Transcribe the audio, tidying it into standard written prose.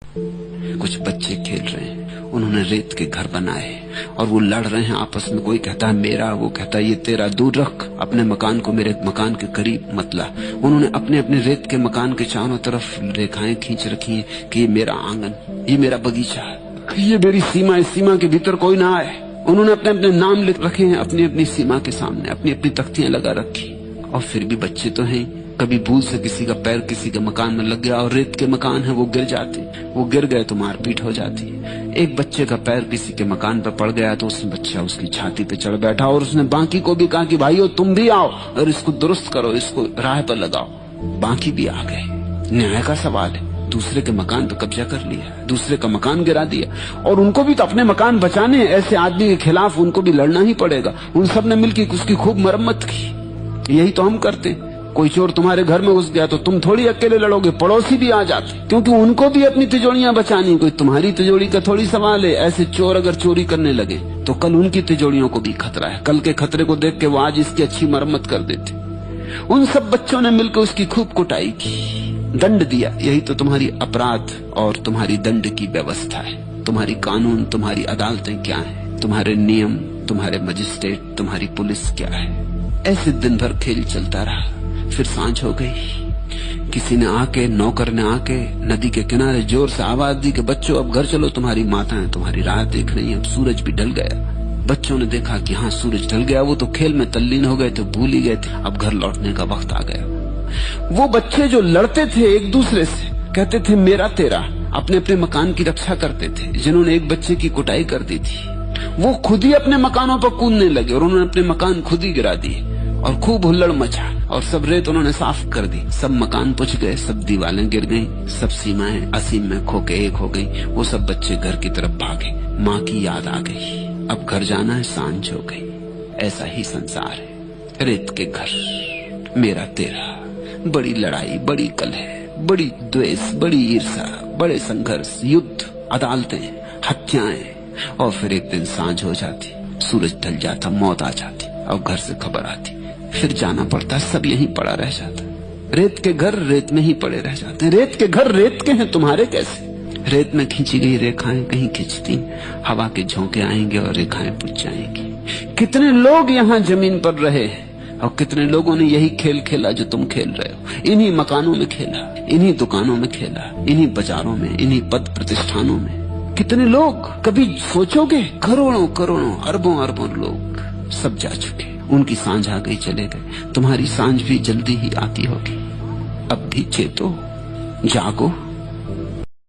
कुछ बच्चे खेल रहे हैं, उन्होंने रेत के घर बनाए और वो लड़ रहे हैं आपस में। कोई कहता है मेरा, वो कहता है ये तेरा, दूर रख अपने मकान को, मेरे मकान के करीब मत ला। उन्होंने अपने अपने रेत के मकान के चारों तरफ रेखाएं खींच रखी हैं कि ये मेरा आंगन, ये मेरा बगीचा, ये मेरी सीमा, इस सीमा के भीतर कोई ना आए। उन्होंने अपने अपने नाम लिख रखे हैं अपनी अपनी सीमा के सामने, अपनी अपनी तख्तियां लगा रखी। और फिर भी बच्चे तो हैं, कभी भूल से किसी का पैर किसी के मकान में लग गया और रेत के मकान है वो गिर जाते, वो गिर गए तो मारपीट हो जाती है। एक बच्चे का पैर किसी के मकान पर पड़ गया तो उसने बच्चा उसकी छाती पे चढ़ बैठा और उसने बाकी को भी कहा कि भाइयों तुम भी आओ और इसको दुरुस्त करो, इसको राह पर लगाओ। बाकी भी आ गए। न्याय का सवाल है, दूसरे के मकान पे कब्जा कर लिया, दूसरे का मकान गिरा दिया और उनको भी तो अपने मकान बचाने हैं। ऐसे आदमी के खिलाफ उनको भी लड़ना ही पड़ेगा। उन सब ने मिलकर उसकी खूब मरम्मत की। यही तो हम करते हैं। कोई चोर तुम्हारे घर में घुस गया तो तुम थोड़ी अकेले लड़ोगे, पड़ोसी भी आ जाते, क्योंकि उनको भी अपनी तिजोरियां बचानी। कोई तुम्हारी तिजोरी का थोड़ी सवाल है। ऐसे चोर अगर चोरी करने लगे तो कल उनकी तिजोरियों को भी खतरा है। कल के खतरे को देख के वो आज इसकी अच्छी मरम्मत कर देते। उन सब बच्चों ने मिलकर उसकी खूब कुटाई की, दंड दिया। यही तो तुम्हारी अपराध और तुम्हारी दंड की व्यवस्था है। तुम्हारी कानून, तुम्हारी अदालतें क्या है, तुम्हारे नियम, तुम्हारे मजिस्ट्रेट, तुम्हारी पुलिस क्या है। ऐसे दिन भर खेल चलता रहा। फिर सांझ हो गई। किसी ने आके, नौकर ने आके नदी के किनारे जोर से आवाज दी कि बच्चों अब घर चलो, तुम्हारी माताएं तुम्हारी राह देख रही हैं। अब सूरज भी ढल गया। बच्चों ने देखा कि हाँ सूरज ढल गया। वो तो खेल में तल्लीन हो गए थे, भूल ही गए थे। अब घर लौटने का वक्त आ गया। वो बच्चे जो लड़ते थे एक दूसरे से, कहते थे मेरा तेरा, अपने अपने मकान की रक्षा करते थे, जिन्होंने एक बच्चे की कुटाई कर दी थी, वो खुद ही अपने मकानों पर कूदने लगे और उन्होंने अपने मकान खुद ही गिरा दिए और खूब हुल्लड़ मचा और सब रेत उन्होंने साफ कर दी। सब मकान पुछ गए, सब दीवारें गिर गईं, सब सीमाएं असीम में खो के एक हो गई। वो सब बच्चे घर की तरफ भागे। माँ की याद आ गई, अब घर जाना है, सांझ हो गई। ऐसा ही संसार है, रेत के घर, मेरा तेरा, बड़ी लड़ाई, बड़ी कलह, बड़ी द्वेष, बड़ी ईर्ष्या, बड़े संघर्ष, युद्ध, अदालतें, हत्याएं। और फिर एक दिन सांझ हो जाती, सूरज ढल जाता, मौत आ जाती और घर से खबर आती। फिर जाना पड़ता, सब यहीं पड़ा रह जाता। रेत के घर रेत में ही पड़े रह जाते। रेत के घर रेत के हैं, तुम्हारे कैसे। रेत में खींची गई रेखाएं कहीं खिंचती, हवा के झोंके आएंगे और रेखाएं बुझ जाएंगी। कितने लोग यहाँ जमीन पर रहे और कितने लोगों ने यही खेल खेला जो तुम खेल रहे हो। इन्हीं मकानों में खेला, इन्हीं दुकानों में खेला, इन्हीं बाजारों में, इन्हीं पद प्रतिष्ठानों में। कितने लोग, कभी सोचोगे, करोड़ों करोड़ों, अरबों अरबों लोग सब जा चुके। उनकी सांझ आ गई, चले गए। तुम्हारी सांझ भी जल्दी ही आती होगी। अब भी चेतो, जागो।